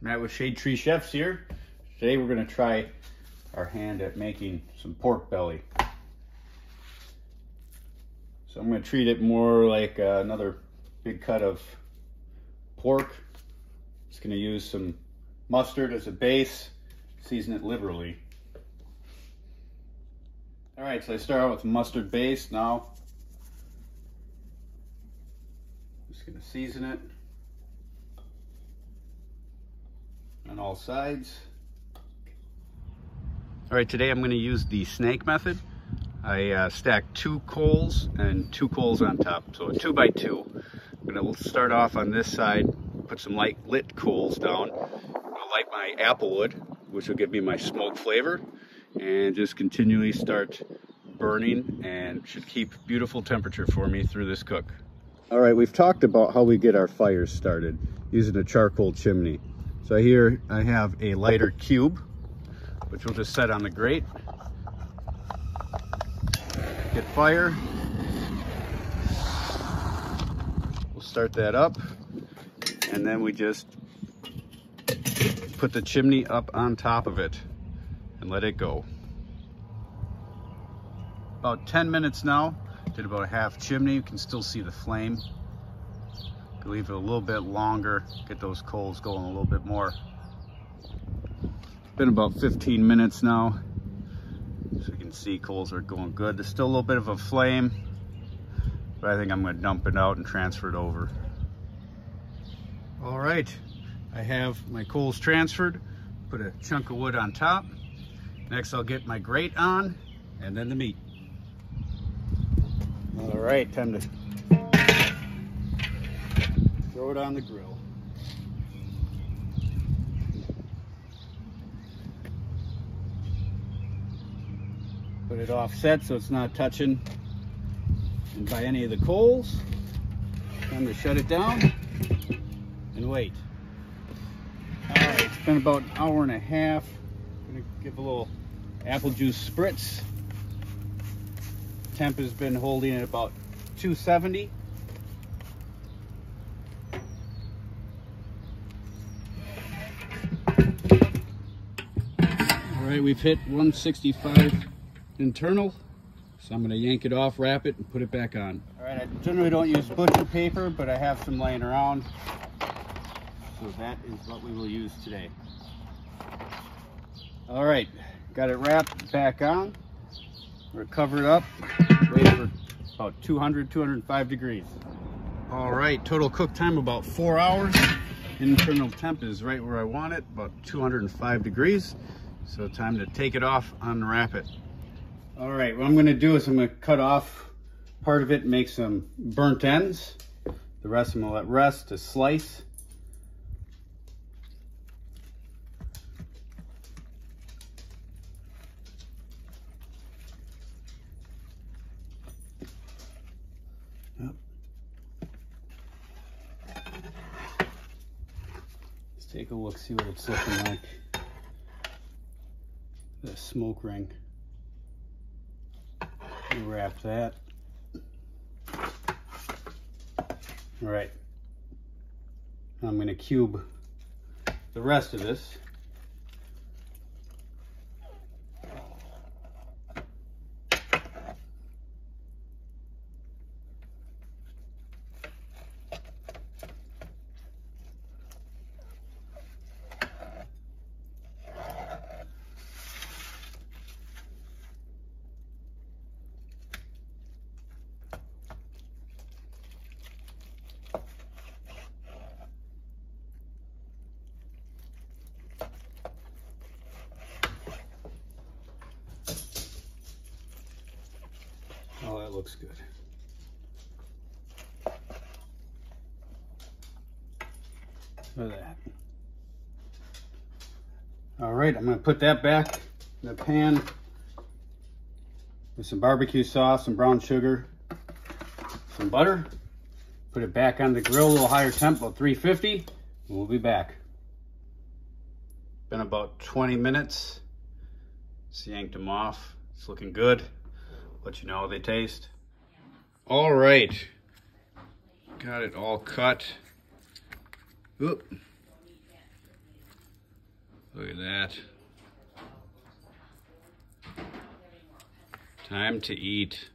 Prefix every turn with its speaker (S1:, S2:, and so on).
S1: Matt with Shade Tree Chefs here. Today we're going to try our hand at making some pork belly. So I'm going to treat it more like another big cut of pork. Just going to use some mustard as a base, season it liberally. Alright, so I start out with a mustard base now. Just going to season it on all sides. Alright, today I'm going to use the snake method. I stacked 2 coals and 2 coals on top, so a 2 by 2. I'm going to start off on this side, put some light lit coals down. I'm going to light my apple wood, which will give me my smoke flavor, and just continually start burning, and should keep beautiful temperature for me through this cook. Alright, we've talked about how we get our fires started using a charcoal chimney. So here I have a lighter cube, which we'll just set on the grate. Get fire. We'll start that up, and then we just put the chimney up on top of it and let it go. About 10 minutes now. Did about a half chimney. You can still see the flame. Can leave it a little bit longer, get those coals going a little bit more. Been about 15 minutes now. So you can see coals are going good. There's still a little bit of a flame, but I think I'm going to dump it out and transfer it over. All right, I have my coals transferred. Put a chunk of wood on top. Next I'll get my grate on, and then the meat. All right, time to throw it on the grill. Put it offset so it's not touching and by any of the coals. Time to shut it down and wait. All right, it's been about an hour and a half. I'm gonna give a little apple juice spritz. Temp has been holding at about 270. All right, we've hit 165 internal, so I'm going to yank it off, wrap it, and put it back on. All right, I generally don't use butcher paper, but I have some laying around, so that is what we will use today. All right, got it wrapped back on. We're covered up, wait for about 205 degrees. All right, total cook time about 4 hours. Internal temp is right where I want it, about 205 degrees. So time to take it off, unwrap it. All right, what I'm gonna do is I'm gonna cut off part of it and make some burnt ends. The rest I'm gonna let rest to slice. Yep. Let's take a look, see what it's looking like. The smoke ring. Wrap that. All right. I'm going to cube the rest of this. Oh, that looks good. Look at that. All right, I'm going to put that back in the pan with some barbecue sauce, some brown sugar, some butter. Put it back on the grill, a little higher temp, about 350, and we'll be back. Been about 20 minutes. Just yanked them off. It's looking good. Let you know how they taste. All right, got it all cut. Oop. Look at that. Time to eat.